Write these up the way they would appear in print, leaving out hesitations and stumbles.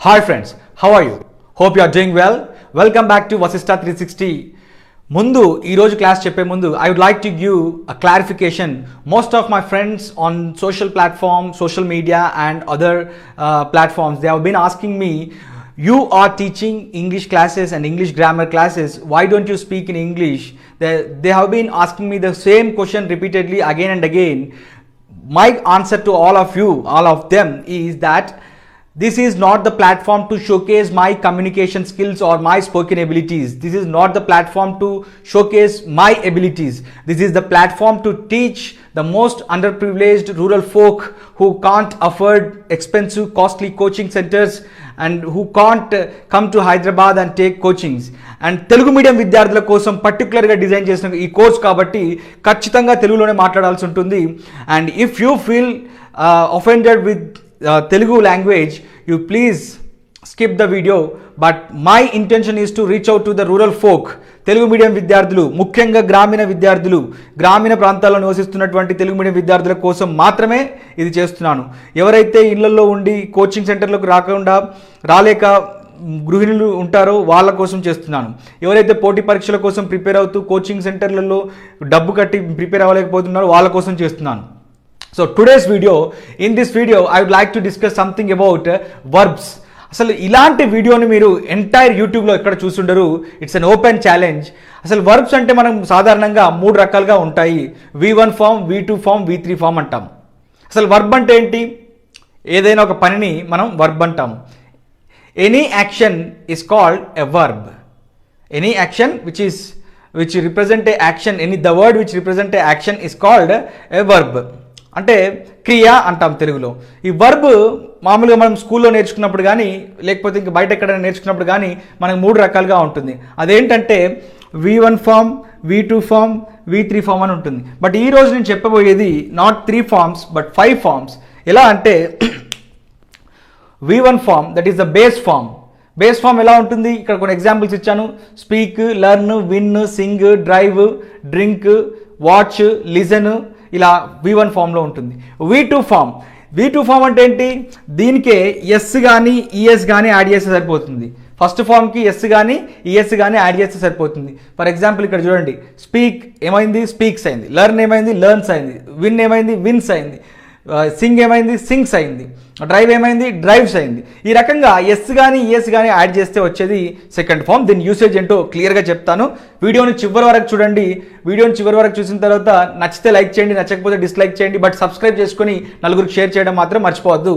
Hi friends, how are you? Hope you are doing well. Welcome back to Vasista 360. ముందు ఈరోజు class చెప్పే ముందు I would like to give a clarification. Most of my friends on social platform, social media and other platforms, they have been asking me, you are teaching English classes and English grammar classes, why don't you speak in English? They have been asking me the same question repeatedly again and again. My answer to all of them is that this is not the platform to showcase my communication skills or my spoken abilities. This is not the platform to showcase my abilities. This is the platform to teach the most underprivileged rural folk who can't afford expensive, costly coaching centers and who can't come to Hyderabad and take coachings. And Telugu medium విద్యార్థుల కోసం పర్టికులర్గా design చేసిన ఈ course కాబట్టి ఖచ్చితంగా తెలుగులోనే మాట్లాడాల్సి ఉంటుంది. And if you feel offended with Telugu language, you please skip the video. But my intention is to reach out to the rural folk. Telugu medium విద్యార్థులు, ముఖ్యంగా గ్రామీణ విద్యార్థులు, గ్రామీణ ప్రాంతాల్లో నివసిస్తున్నటువంటి తెలుగు మీడియం విద్యార్థుల కోసం మాత్రమే ఇది చేస్తున్నాను. ఎవరైతే ఇళ్లలో ఉండి కోచింగ్ సెంటర్లకు రాలేక గృహిణులు ఉంటారో వాళ్ళ కోసం చేస్తున్నాను. ఎవరైతే పోటీ పరీక్షల కోసం ప్రిపేర్ అవుతూ కోచింగ్ సెంటర్లలో డబ్బు కట్టి ప్రిపేర్ అవ్వలేకపోతున్నారో వాళ్ళ కోసం చేస్తున్నాను. So today's video, in this video I would like to discuss something about verbs. అసలు ఇలాంటి వీడియోని మీరు ఎంటైర్ యూట్యూబ్లో ఎక్కడ చూస్తుండరు. It's an open challenge. అసలు వర్బ్స్ అంటే మనం సాధారణంగా 3 రకాలుగా ఉంటాయి. V1 form, V2 form, V3 form అంటాం. అసలు వర్బ్ అంటే ఏంటి? ఏదైనా ఒక పనిని మనం వర్బ్ అంటాము. Any action is called a verb. Any action which represent a action, the word which represent a action is called a verb. అంటే క్రియ అంటాం తెలుగులో. ఈ వర్బ్ మామూలుగా మనం స్కూల్లో నేర్చుకున్నప్పుడు కానీ లేకపోతే ఇంకా బయట ఎక్కడైనా నేర్చుకున్నప్పుడు కానీ మనకు 3 రకాలుగా ఉంటుంది. అదేంటంటే V1 form, V2 form, V3 form అని ఉంటుంది. బట్ ఈరోజు నేను చెప్పబోయేది నాట్ 3 ఫార్మ్స్ బట్ 5 ఫార్మ్స్. ఎలా అంటే V1 form, that is the base form. Base form ఎలా ఉంటుంది? ఇక్కడ కొన్ని ఎగ్జాంపుల్స్ ఇచ్చాను. Speak, learn, win, sing, drive, drink, watch, listen, ఇలా V1 ఫామ్లో ఉంటుంది. V2 ఫామ్ అంటే ఏంటి? దీనికే ఎస్ కానీ ఈఎస్ కానీ యాడ్ చేస్తే సరిపోతుంది. ఫస్ట్ ఫామ్కి ఎస్ కానీ ఈఎస్ కానీ యాడ్ చేస్తే సరిపోతుంది. ఫర్ ఎగ్జాంపుల్ ఇక్కడ చూడండి, స్పీక్ ఏమైంది? స్పీక్స్ అయింది. లెర్న్ ఏమైంది? లెర్న్స్ అయింది. విన్ ఏమైంది? విన్స్ అయింది. సింగ్ ఏమైంది? సింగ్స్ అయింది. డ్రైవ్ ఏమైంది? డ్రైవ్స్ అయింది. ఈ రకంగా ఎస్ కానీ ఈఎస్ కానీ యాడ్ చేస్తే వచ్చేది సెకండ్ ఫామ్. దీని యూసేజ్ ఏంటో క్లియర్గా చెప్తాను. వీడియోని చివరి వరకు చూడండి. వీడియోని చివరి వరకు చూసిన తర్వాత నచ్చితే లైక్ చేయండి, నచ్చకపోతే డిస్లైక్ చేయండి. బట్ సబ్స్క్రైబ్ చేసుకొని నలుగురికి షేర్ చేయడం మాత్రం మర్చిపోవద్దు.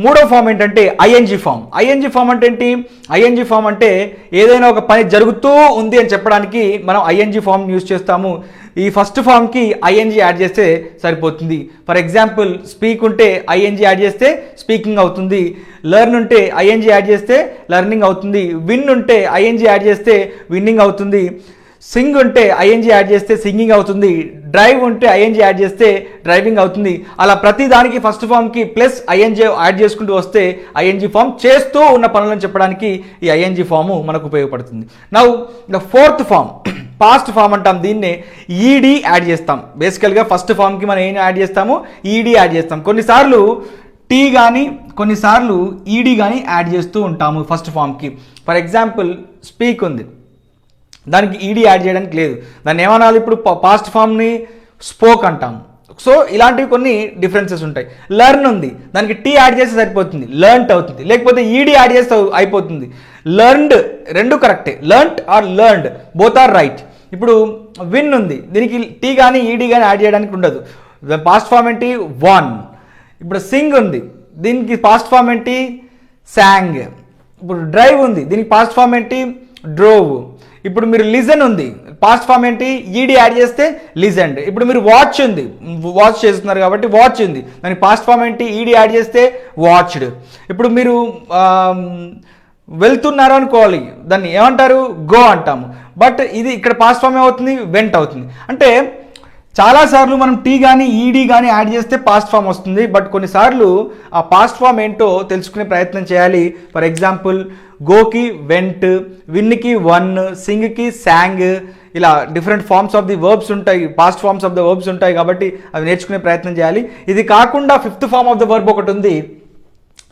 మూడో ఫామ్ ఏంటంటే ఐఎన్జీ ఫామ్. ఐఎన్జీ ఫామ్ అంటే ఏంటి? ఐఎన్జీ ఫామ్ అంటే ఏదైనా ఒక పని జరుగుతూ ఉంది అని చెప్పడానికి మనం ఐఎన్జీ ఫామ్ యూజ్ చేస్తాము. ఈ ఫస్ట్ ఫామ్కి ఐఎన్జీ యాడ్ చేస్తే సరిపోతుంది. ఫర్ ఎగ్జాంపుల్ స్పీక్ ఉంటే ఐఎన్జీ యాడ్ చేస్తే స్పీకింగ్ అవుతుంది. లెర్న్ ఉంటే ఐఎన్జీ యాడ్ చేస్తే లెర్నింగ్ అవుతుంది. విన్ ఉంటే ఐఎన్జీ యాడ్ చేస్తే విన్నింగ్ అవుతుంది. సింగ్ ఉంటే ఐఎన్జీ యాడ్ చేస్తే సింగింగ్ అవుతుంది. డ్రైవ్ ఉంటే ఐఎన్జీ యాడ్ చేస్తే డ్రైవింగ్ అవుతుంది. అలా ప్రతి దానికి ఫస్ట్ ఫామ్కి ప్లస్ ఐఎన్జీ యాడ్ చేసుకుంటూ వస్తే ఐఎన్జీ ఫామ్ చేస్తూ ఉన్న పనులను చెప్పడానికి ఈ ఐఎన్జీ ఫాము మనకు ఉపయోగపడుతుంది. Now the fourth form, past form అంటాం. దీన్నే ఈడీ యాడ్ చేస్తాం. బేసికల్గా ఫస్ట్ ఫామ్కి మనం ఏం యాడ్ చేస్తాము? ఈడీ యాడ్ చేస్తాం. కొన్నిసార్లు టీ కానీ కొన్నిసార్లు ఈడీ కానీ యాడ్ చేస్తూ ఉంటాము ఫస్ట్ ఫామ్కి. ఫర్ ఎగ్జాంపుల్ స్పీక్ ఉంది, దానికి ఈడీ యాడ్ చేయడానికి లేదు. దాన్ని ఏమనాలి? ఇప్పుడు పాస్ట్ ఫామ్ని స్పోక్ అంటాము. సో ఇలాంటివి కొన్ని డిఫరెన్సెస్ ఉంటాయి. లెర్న్ ఉంది, దానికి టీ యాడ్ చేస్తే సరిపోతుంది, లెర్న్ట్ అవుతుంది. లేకపోతే ఈడీ యాడ్ చేస్తే అయిపోతుంది. లెర్న్డ్, రెండు కరెక్టే. Learnt or learned, both are right. ఇప్పుడు విన్ ఉంది, దీనికి టీ కానీ ఈడీ కానీ యాడ్ చేయడానికి ఉండదు. పాస్ట్ ఫామ్ ఏంటి? వన్. ఇప్పుడు సింగ్ ఉంది, దీనికి పాస్ట్ ఫామ్ ఏంటి? శాంగ్. ఇప్పుడు డ్రైవ్ ఉంది, దీనికి పాస్ట్ ఫామ్ ఏంటి? డ్రోవ్. ఇప్పుడు మీరు లిజన్ ఉంది, పాస్ట్ ఫామ్ ఏంటి? ఈడీ యాడ్ చేస్తే లిజన్డ్. ఇప్పుడు మీరు వాచ్ ఉంది, వాచ్ చేస్తున్నారు కాబట్టి వాచ్ ఉంది, దానికి పాస్ట్ ఫామ్ ఏంటి? ఈడీ యాడ్ చేస్తే వాచ్డ్. ఇప్పుడు మీరు వెళ్తున్నారు అనుకోవాలి, దాన్ని ఏమంటారు? గో అంటాము. బట్ ఇది ఇక్కడ పాస్ట్ ఫామ్ ఏమవుతుంది? వెంట్ అవుతుంది. అంటే చాలాసార్లు మనం టీ కానీ ఈడీ కానీ యాడ్ చేస్తే పాస్ట్ ఫామ్ వస్తుంది. బట్ కొన్నిసార్లు ఆ పాస్ట్ ఫామ్ ఏంటో తెలుసుకునే ప్రయత్నం చేయాలి. ఫర్ ఎగ్జాంపుల్ గోకి వెంట్, విన్కి వన్, సింగ్కి శాంగ్, ఇలా different forms of the verbs ఉంటాయి, past forms of the verbs ఉంటాయి. కాబట్టి అవి నేర్చుకునే ప్రయత్నం చేయాలి. ఇది కాకుండా fifth form of the verb ఒకటి ఉంది,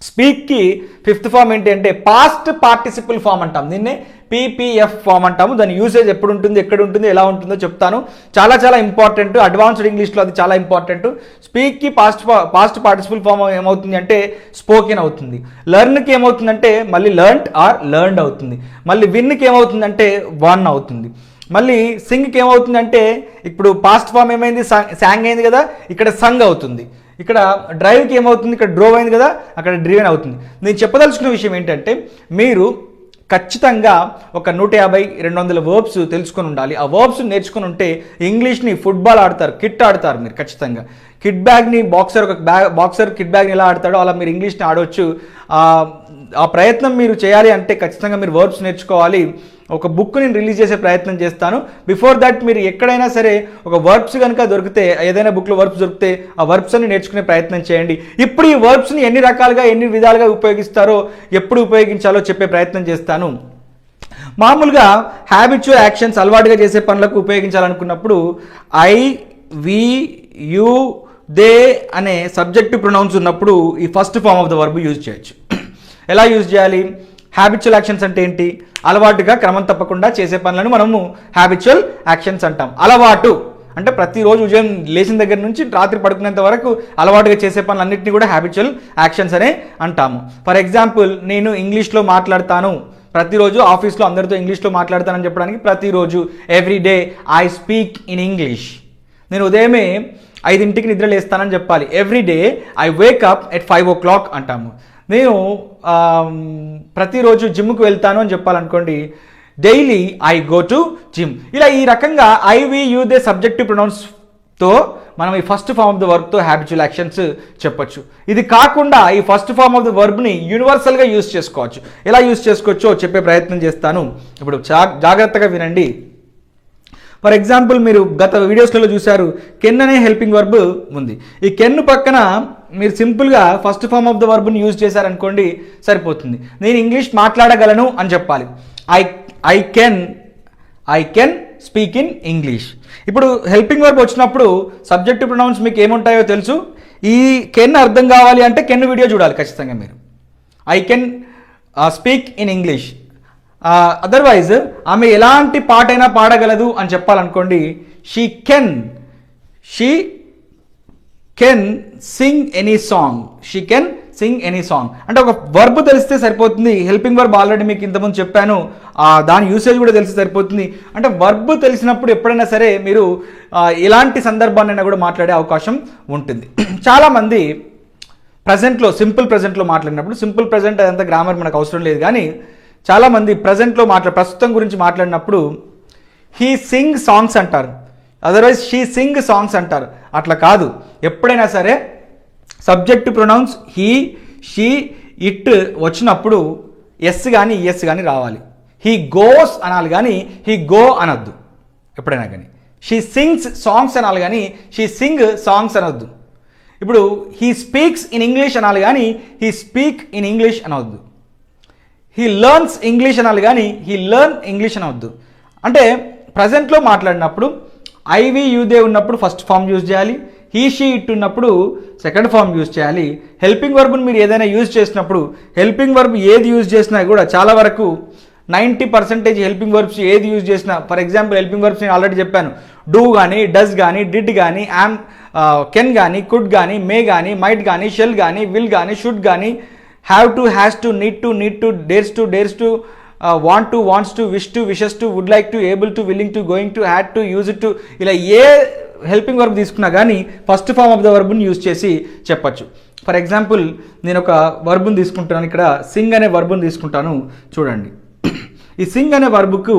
స్పీక్కి ఫిఫ్త్ ఫామ్ ఏంటి అంటే పాస్ట్ పార్టిసిపుల్ ఫామ్ అంటాం, దీన్నే పీపీఎఫ్ ఫామ్ అంటాము. దాని యూసేజ్ ఎప్పుడు ఉంటుంది, ఎక్కడ ఉంటుంది, ఎలా ఉంటుందో చెప్తాను. చాలా చాలా ఇంపార్టెంట్, అడ్వాన్స్డ్ ఇంగ్లీష్లో అది చాలా ఇంపార్టెంట్. స్పీక్కి పాస్ట్ పార్టిసిపుల్ ఫామ్ ఏమవుతుంది అంటే స్పోకెన్ అవుతుంది. లెర్న్కి ఏమవుతుందంటే మళ్ళీ లెర్న్డ్ ఆర్ లెర్న్డ్ అవుతుంది. మళ్ళీ విన్కి ఏమవుతుందంటే వన్ అవుతుంది. మళ్ళీ సింగ్కి ఏమవుతుందంటే ఇప్పుడు పాస్ట్ ఫామ్ ఏమైంది, సాంగ్ అయింది కదా, ఇక్కడ సంగ్ అవుతుంది. ఇక్కడ డ్రైవ్కి ఏమవుతుంది, ఇక్కడ డ్రోవ్ అయింది కదా, అక్కడ డ్రివెన్ అవుతుంది. నేను చెప్పదలుచుకున్న విషయం ఏంటంటే మీరు ఖచ్చితంగా ఒక 150-200 వర్బ్స్ తెలుసుకొని ఉండాలి. ఆ వర్బ్స్ నేర్చుకుని ఉంటే ఇంగ్లీష్ని ఫుట్బాల్ ఆడతారు, కిట్ ఆడతారు మీరు ఖచ్చితంగా. కిట్ బ్యాగ్ని బాక్సర్ కిట్ బ్యాగ్ని ఎలా ఆడతాడో అలా మీరు ఇంగ్లీష్ని ఆడవచ్చు. ఆ ప్రయత్నం మీరు చేయాలి అంటే ఖచ్చితంగా మీరు వర్బ్స్ నేర్చుకోవాలి. ఒక బుక్ నేను రిలీజ్ చేసే ప్రయత్నం చేస్తాను. బిఫోర్ దట్ మీరు ఎక్కడైనా సరే ఒక వర్బ్స్ కనుక దొరికితే, ఏదైనా బుక్లో వర్బ్స్ దొరికితే ఆ వర్బ్స్ అన్ని నేర్చుకునే ప్రయత్నం చేయండి. ఇప్పుడు ఈ వర్బ్స్ని ఎన్ని రకాలుగా ఎన్ని విధాలుగా ఉపయోగిస్తారో, ఎప్పుడు ఉపయోగించాలో చెప్పే ప్రయత్నం చేస్తాను. మామూలుగా హ్యాబిచువల్ యాక్షన్స్ అలవాటుగా చేసే పనులకు ఉపయోగించాలనుకున్నప్పుడు ఐ, వి, యు, దే అనే సబ్జెక్టివ్ ప్రొనౌన్స్ ఉన్నప్పుడు ఈ first form of the verb use చేయొచ్చు. ఎలా యూజ్ చేయాలి? హ్యాబిచువల్ యాక్షన్స్ అంటే ఏంటి? అలవాటుగా క్రమం తప్పకుండా చేసే పనులను మనము హ్యాబిచువల్ యాక్షన్స్ అంటాం. అలవాటు అంటే ప్రతిరోజు ఉదయం లేచిన దగ్గర నుంచి రాత్రి పడుకునేంత వరకు అలవాటుగా చేసే పనులన్నింటినీ కూడా హ్యాబిచువల్ యాక్షన్స్ అనే అంటాము. ఫర్ ఎగ్జాంపుల్, నేను ఇంగ్లీష్లో మాట్లాడతాను, ప్రతిరోజు ఆఫీస్లో అందరితో ఇంగ్లీష్లో మాట్లాడతానని చెప్పడానికి ప్రతిరోజు every day I speak in English. నేను ఉదయమే 5ంటికి నిద్ర లేస్తానని చెప్పాలి. Every day I wake up at 5 o'clock అంటాము. నేను ప్రతిరోజు జిమ్కి వెళ్తాను అని చెప్పాలనుకోండి, daily I go to gym. ఇలా ఈ రకంగా I, we, you, they subjective ప్రొనౌన్స్తో మనం ఈ ఫస్ట్ ఫామ్ ఆఫ్ ద వర్బ్తో హ్యాబిచువల్ యాక్షన్స్ చెప్పొచ్చు. ఇది కాకుండా ఈ ఫస్ట్ ఫామ్ ఆఫ్ ద వర్బ్ని యూనివర్సల్గా యూజ్ చేసుకోవచ్చు. ఎలా యూజ్ చేసుకోవచ్చో చెప్పే ప్రయత్నం చేస్తాను. ఇప్పుడు జాగ్రత్తగా వినండి. ఫర్ ఎగ్జాంపుల్, మీరు గత వీడియోస్లలో చూశారు కెన్ అనే హెల్పింగ్ వర్బ్ ఉంది. ఈ కెన్ పక్కన మీరు సింపుల్గా ఫస్ట్ ఫామ్ ఆఫ్ ద వర్బ్ని యూజ్ చేశారనుకోండి సరిపోతుంది. నేను ఇంగ్లీష్ మాట్లాడగలను అని చెప్పాలి. I can speak in English. ఇప్పుడు హెల్పింగ్ వర్బ్ వచ్చినప్పుడు సబ్జెక్టివ్ ప్రొనౌన్స్ మీకు ఏముంటాయో తెలుసు. ఈ కెన్ అర్థం కావాలి అంటే కెన్ వీడియో చూడాలి ఖచ్చితంగా మీరు. I can speak in English. Otherwise ఆమె ఎలాంటి పాటైనా పాడగలదు అని చెప్పాలనుకోండి, she can sing any song. She can sing any song అంటే ఒక వర్బ్ తెలిస్తే సరిపోతుంది. హెల్పింగ్ వర్బ్ ఆల్రెడీ మీకు ఇంతకుముందు చెప్పాను, దాని యూసేజ్ కూడా తెలిస్తే సరిపోతుంది. అంటే వర్బ్ తెలిసినప్పుడు ఎప్పుడైనా సరే మీరు ఎలాంటి సందర్భాన్నైనా కూడా మాట్లాడే అవకాశం ఉంటుంది. చాలామంది ప్రజెంట్లో సింపుల్ ప్రజెంట్లో మాట్లాడినప్పుడు, సింపుల్ ప్రజెంట్ అదంతా గ్రామర్ మనకు అవసరం లేదు, కానీ చాలామంది ప్రజెంట్లో ప్రస్తుతం గురించి మాట్లాడినప్పుడు హీ సింగ్ సాంగ్స్ అంటారు, అదర్వైజ్ షీ సింగ్ సాంగ్స్ అంటారు. అట్లా కాదు. ఎప్పుడైనా సరే subject pronouns he, she, it వచ్చినప్పుడు ఎస్ కానీ ఈఎస్ కానీ రావాలి. హీ గోస్ అనాలి కానీ హీ గో అనొద్దు ఎప్పుడైనా కానీ. షీ సింగ్స్ సాంగ్స్ అనాలి కానీ షీ సింగ్ సాంగ్స్ అనొద్దు. ఇప్పుడు హీ స్పీక్స్ ఇన్ ఇంగ్లీష్ అనాలి కానీ హీ స్పీక్ ఇన్ ఇంగ్లీష్ అనవద్దు. హీ లెర్న్స్ ఇంగ్లీష్ అనాలి కానీ హీ లెర్న్ ఇంగ్లీష్ అనవద్దు. అంటే ప్రజెంట్లో మాట్లాడినప్పుడు ఐవి యూదే ఉన్నప్పుడు ఫస్ట్ ఫామ్ యూజ్ చేయాలి. హీ, షీ, ఇట్ ఉన్నప్పుడు సెకండ్ ఫామ్ యూజ్ చేయాలి. హెల్పింగ్ వర్బ్ని మీరు ఏదైనా యూజ్ చేసినప్పుడు, హెల్పింగ్ వర్బ్ ఏది యూజ్ చేసినా కూడా చాలా వరకు 90% హెల్పింగ్ వర్బ్స్ ఏది యూజ్ చేసినా, ఫర్ ఎగ్జాంపుల్ హెల్పింగ్ వర్బ్స్ నేను ఆల్రెడీ చెప్పాను, డూ కానీ, డస్ కానీ, డిడ్ కానీ, యామ్, కెన్ కానీ, కుడ్ కానీ, మే కానీ, మైట్ కానీ, షెల్ కానీ, విల్ కానీ, షుడ్ కానీ, have to, has to, need to, dares to, want to, wants to, wish to, wishes to, would like to, able to, willing to, going to, had to, use to, ఇలా ఏ helping verb తీసుకున్నా కానీ first form of the వర్బ్ని use చేసి చెప్పచ్చు. For example, నేను ఒక వర్బ్ని తీసుకుంటాను, ఇక్కడ సింగ్ అనే వర్బ్ని తీసుకుంటాను. చూడండి, ఈ సింగ్ అనే వర్బ్కు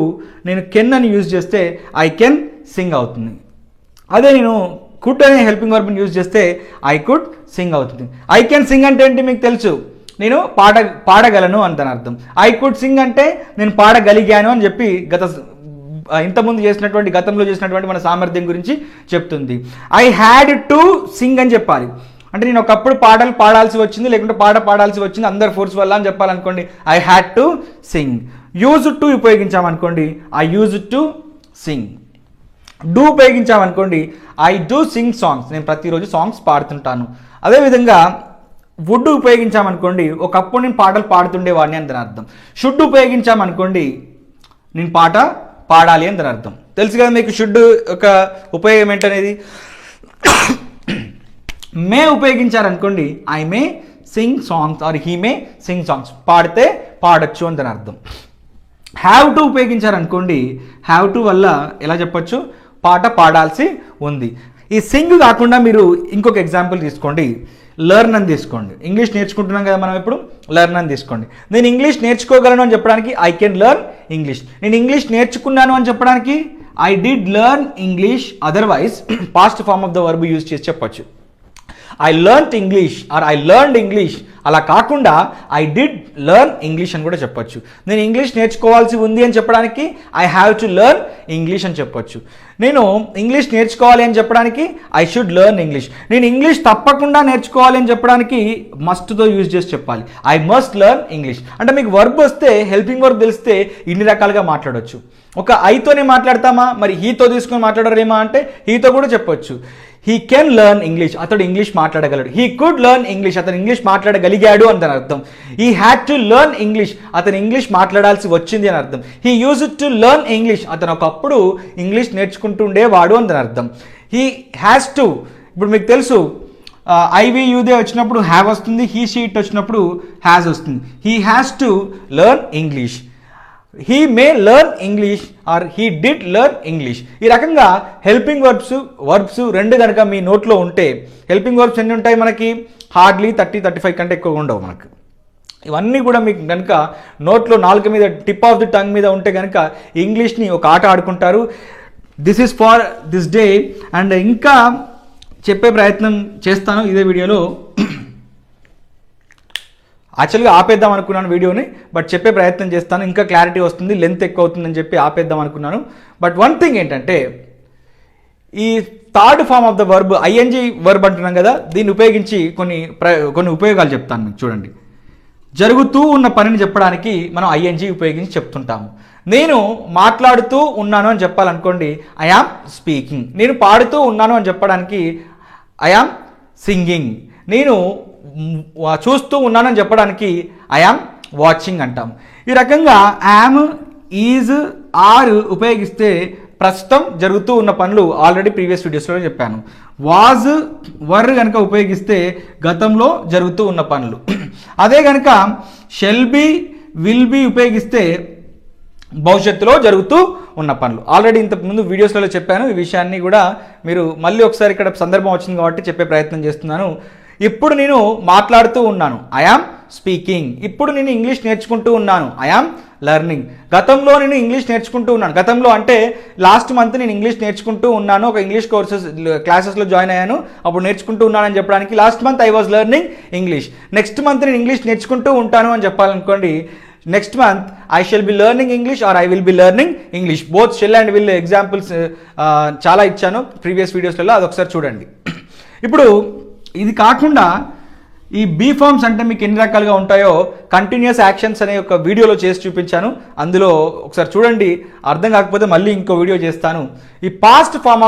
నేను కెన్ అని యూజ్ చేస్తే ఐ కెన్ సింగ్ అవుతుంది. అదే నేను కుడ్ అనే హెల్పింగ్ వర్బ్ని యూజ్ చేస్తే ఐ కుడ్ సింగ్ అవుతుంది. ఐ కెన్ సింగ్ అంటే ఏంటి మీకు తెలుసు, నేను పాడగలను అని దాని అర్థం. ఐ కుడ్ సింగ్ అంటే నేను పాడగలిగాను అని చెప్పి ఇంతకుముందు గతంలో చేసినటువంటి మన సామర్థ్యం గురించి చెప్తుంది. ఐ హ్యాడ్ టు సింగ్ అని చెప్పాలి. అంటే నేను ఒకప్పుడు పాటలు పాడాల్సి వచ్చింది, లేకుంటే పాడాల్సి వచ్చింది అందరు ఫోర్స్ వల్ల అని చెప్పాలనుకోండి, I had to sing. Use to ఉపయోగించామనుకోండి, I use to sing. Do ఉపయోగించామనుకోండి, ఐ డూ సింగ్ సాంగ్స్, నేను ప్రతిరోజు సాంగ్స్ పాడుతుంటాను. అదేవిధంగా వుడ్ ఉపయోగించామనుకోండి, ఒకప్పుడు నేను పాటలు పాడుతుండేవాడిని అని దాని అర్థం. షుడ్ ఉపయోగించామనుకోండి, నేను పాట పాడాలి అని దాని అర్థం. తెలుసు కదా మీకు షుడ్ ఒక ఉపయోగం ఏంటనేది. మే ఉపయోగించారనుకోండి, I may sing songs or he may sing songs, పాడితే పాడొచ్చు అని దాని అర్థం. హ్యావ్ టు ఉపయోగించారనుకోండి, హ్యావ్ టు వల్ల ఎలా చెప్పొచ్చు, పాట పాడాల్సి ఉంది. ఈ సింగ్ కాకుండా మీరు ఇంకొక ఎగ్జాంపుల్ తీసుకోండి, లెర్న్ అని తీసుకోండి. ఇంగ్లీష్ నేర్చుకుంటున్నాం కదా మనం ఇప్పుడు, లెర్న్ అని తీసుకోండి. నేను ఇంగ్లీష్ నేర్చుకోగలను అని చెప్పడానికి ఐ కెన్ లెర్న్ ఇంగ్లీష్. నేను ఇంగ్లీష్ నేర్చుకున్నాను అని చెప్పడానికి I did learn English. Otherwise past form of the verb use చేసి చెప్పొచ్చు, I learned English or I learned English. అలా కాకుండా ఐ డిడ్ లెర్న్ ఇంగ్లీష్ అని కూడా చెప్పొచ్చు. నేను ఇంగ్లీష్ నేర్చుకోవాల్సి ఉంది అని చెప్పడానికి I have to learn English అని చెప్పొచ్చు. నేను ఇంగ్లీష్ నేర్చుకోవాలి అని చెప్పడానికి ఐ షుడ్ లెర్న్ ఇంగ్లీష్. నేను ఇంగ్లీష్ తప్పకుండా నేర్చుకోవాలి అని చెప్పడానికి మస్ట్తో యూజ్ చేసి చెప్పాలి, ఐ మస్ట్ లెర్న్ ఇంగ్లీష్. అంటే మీకు వర్బ్ వస్తే, హెల్పింగ్ వర్బ్ తెలిస్తే ఇన్ని రకాలుగా మాట్లాడవచ్చు. ఒక ఐతోనే మాట్లాడతామా, మరి హీతో తీసుకొని మాట్లాడరేమా అంటే హీతో కూడా చెప్పొచ్చు. హీ కెన్ లెర్న్ ఇంగ్లీష్, అతడు ఇంగ్లీష్ మాట్లాడగలడు. హీ కుడ్ లెర్న్ ఇంగ్లీష్, అతను ఇంగ్లీష్ మాట్లాడగలిగాడు అని దాని అర్థం. He had to learn English, అతను ఇంగ్లీష్ మాట్లాడాల్సి వచ్చింది అని అర్థం. He used to learn English, అతను ఒకప్పుడు ఇంగ్లీష్ నేర్చుకుంటుండేవాడు అని దాని అర్థం. హీ హ్యాస్ టు, ఇప్పుడు మీకు తెలుసు ఐవి యూదే వచ్చినప్పుడు హ్యావ్ వస్తుంది, హీ షీట్ వచ్చినప్పుడు హ్యాస్ వస్తుంది. He has to learn English, he may learn English or he did learn English. ఈ రకంగా హెల్పింగ్ వర్బ్స్ రెండు కనుక మీ నోట్లో ఉంటే, హెల్పింగ్ వర్బ్స్ ఎన్ని ఉంటాయి మనకి, హార్డ్లీ 30-35 కంటే ఎక్కువగా ఉండవు మనకు. ఇవన్నీ కూడా మీకు కనుక నోట్లో నాలుక మీద, టిప్ ఆఫ్ ది టంగ్ మీద ఉంటే కనుక ఇంగ్లీష్ని ఒక ఆట ఆడుకుంటారు. This is for this day. And ఇంకా చెప్పే ప్రయత్నం చేస్తాను ఇదే వీడియోలో. యాక్చువల్గా ఆపేద్దాం అనుకున్నాను వీడియోని, బట్ చెప్పే ప్రయత్నం చేస్తాను, ఇంకా క్లారిటీ వస్తుంది, లెంత్ ఎక్కువ అవుతుందని చెప్పి ఆపేద్దాం అనుకున్నాను. బట్ వన్ థింగ్ ఏంటంటే, ఈ third form of the verb ING verb అంటున్నాం కదా, దీన్ని ఉపయోగించి కొన్ని ఉపయోగాలు చెప్తాను మీకు. చూడండి, జరుగుతూ ఉన్న పనిని చెప్పడానికి మనం ఐఎన్జీ ఉపయోగించి చెప్తుంటాము. నేను మాట్లాడుతూ ఉన్నాను అని చెప్పాలనుకోండి, ఐ యామ్ స్పీకింగ్. నేను పాడుతూ ఉన్నాను అని చెప్పడానికి ఐ యామ్ సింగింగ్. నేను చూస్తూ ఉన్నానని చెప్పడానికి ఐ యామ్ వాచింగ్ అంటాం. ఈ రకంగా యామ్, ఈజ్, ఆర్ ఉపయోగిస్తే ప్రస్తుతం జరుగుతూ ఉన్న పనులు ఆల్రెడీ ప్రీవియస్ వీడియోస్లో చెప్పాను. వాజ్, వర్ కనుక ఉపయోగిస్తే గతంలో జరుగుతూ ఉన్న పనులు. అదే కనుక షెల్ బి, విల్ బి ఉపయోగిస్తే భవిష్యత్తులో జరుగుతూ ఉన్న పనులు. ఆల్రెడీ ఇంతకుముందు వీడియోస్లలో చెప్పాను. ఈ విషయాన్ని కూడా మీరు మళ్ళీ ఒకసారి ఇక్కడ సందర్భం వచ్చింది కాబట్టి చెప్పే ప్రయత్నం చేస్తున్నాను. ఇప్పుడు నేను మాట్లాడుతూ ఉన్నాను, ఐ యామ్ స్పీకింగ్. ఇప్పుడు నేను ఇంగ్లీష్ నేర్చుకుంటూ ఉన్నాను, ఐ యామ్ లెర్నింగ్. గతంలో నేను ఇంగ్లీష్ నేర్చుకుంటూ ఉన్నాను. గతంలో అంటే లాస్ట్ మంత్ నేను ఇంగ్లీష్ నేర్చుకుంటూ ఉన్నాను, ఒక ఇంగ్లీష్ క్లాసెస్లో జాయిన్ అయ్యాను, అప్పుడు నేర్చుకుంటూ ఉన్నానని చెప్పడానికి last month I was learning English. Next month నేను ఇంగ్లీష్ నేర్చుకుంటూ ఉంటాను అని చెప్పాలనుకోండి, next month I shall be learning English or I will be learning English. Both shall and will examples చాలా ఇచ్చాను ప్రీవియస్ వీడియోస్లలో, అది ఒకసారి చూడండి. ఇప్పుడు ఇది కాకుండా ఈ బీ ఫార్మ్స్ అంటే మీకు ఎన్ని రకాలుగా ఉంటాయో కంటిన్యూస్ యాక్షన్స్ అనే ఒక వీడియోలో చేసి చూపించాను, అందులో ఒకసారి చూడండి. అర్థం కాకపోతే మళ్ళీ ఇంకో వీడియో చేస్తాను. ఈ పాస్ట్ ఫార్మ్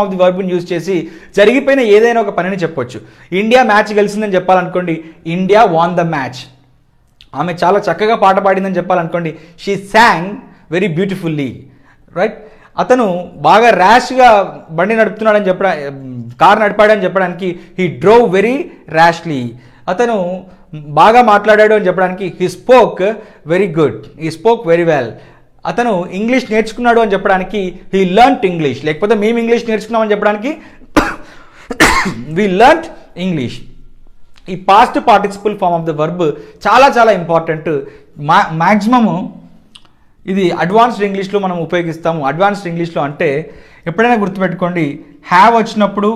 ఆఫ్ ది వర్బ్ని యూజ్ చేసి జరిగిపోయిన ఏదైనా ఒక పనిని చెప్పొచ్చు. ఇండియా మ్యాచ్ గెలిచిందని చెప్పాలనుకోండి, ఇండియా వాన్ ద మ్యాచ్. ఆమె చాలా చక్కగా పాట పాడిందని చెప్పాలనుకోండి, she sang very beautifully, right. అతను బాగా ర్యాష్గా బండి నడుపుతున్నాడని కార్ నడిపాడని చెప్పడానికి హీ డ్రోవ్ వెరీ ర్యాష్లీ. అతను బాగా మాట్లాడాడు అని చెప్పడానికి he spoke very good, he spoke very well. అతను ఇంగ్లీష్ నేర్చుకున్నాడు అని చెప్పడానికి హీ లెర్న్ట్ ఇంగ్లీష్. లేకపోతే మేము ఇంగ్లీష్ నేర్చుకున్నామని చెప్పడానికి వీ లెర్న్ట్ ఇంగ్లీష్. ఈ past participle form of the verb చాలా చాలా ఇంపార్టెంట్. మ్యాక్సిమము ఇది అడ్వాన్స్డ్ ఇంగ్లీష్లో మనం ఉపయోగిస్తాము. అడ్వాన్స్డ్ ఇంగ్లీష్లో అంటే ఎప్పుడైనా గుర్తుపెట్టుకోండి, హ్యావ్ వచ్చినప్పుడు,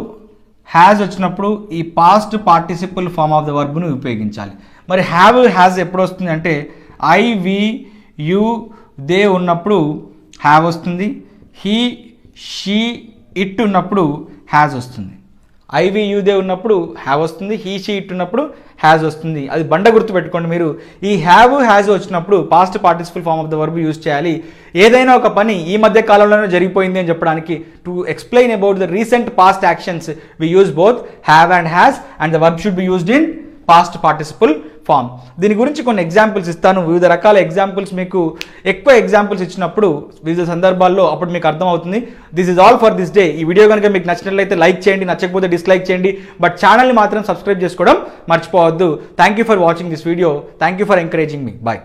హ్యాజ్ వచ్చినప్పుడు ఈ past participle form of the వర్బ్ను ఉపయోగించాలి. మరి హ్యాజ్ ఎప్పుడు వస్తుంది అంటే ఐ, వి, యు, దే ఉన్నప్పుడు హ్యావ్ వస్తుంది. హీ, షీ, ఇట్ ఉన్నప్పుడు హ్యాజ్ వస్తుంది. ఐవి యూదే ఉన్నప్పుడు హ్యావ్ వస్తుంది, హీ షీ ఇట్ ఉన్నప్పుడు హ్యాజ్ వస్తుంది. అది బండ గుర్తు పెట్టుకోండి మీరు. ఈ హ్యావ్ హ్యాజ్ వచ్చినప్పుడు past participle form of the verb use చేయాలి. ఏదైనా ఒక పని ఈ మధ్య కాలంలోనే జరిగిపోయింది అని చెప్పడానికి, to explain about the recent past actions we use both have and has and the verb should be used in past participle form. దీని గురించి కొన్ని ఎగ్జాంపుల్స్ ఇస్తాను. వివిధ రకాల ఎగ్జాంపుల్స్, మీకు ఎక్కువ ఎగ్జాంపుల్స్ ఇచ్చినప్పుడు వివిధ సందర్భాల్లో అప్పుడు మీకు అర్థమవుతుంది. This is all for this day. ఈ వీడియో కనుక మీకు నచ్చినట్లయితే లైక్ చేయండి, నచ్చకపోతే డిస్లైక్ చేయండి, బట్ ఛానల్ని మాత్రం సబ్స్క్రైబ్ చేసుకోవడం మర్చిపోవద్దు. Thank you for watching this video. Thank you for encouraging me. Bye.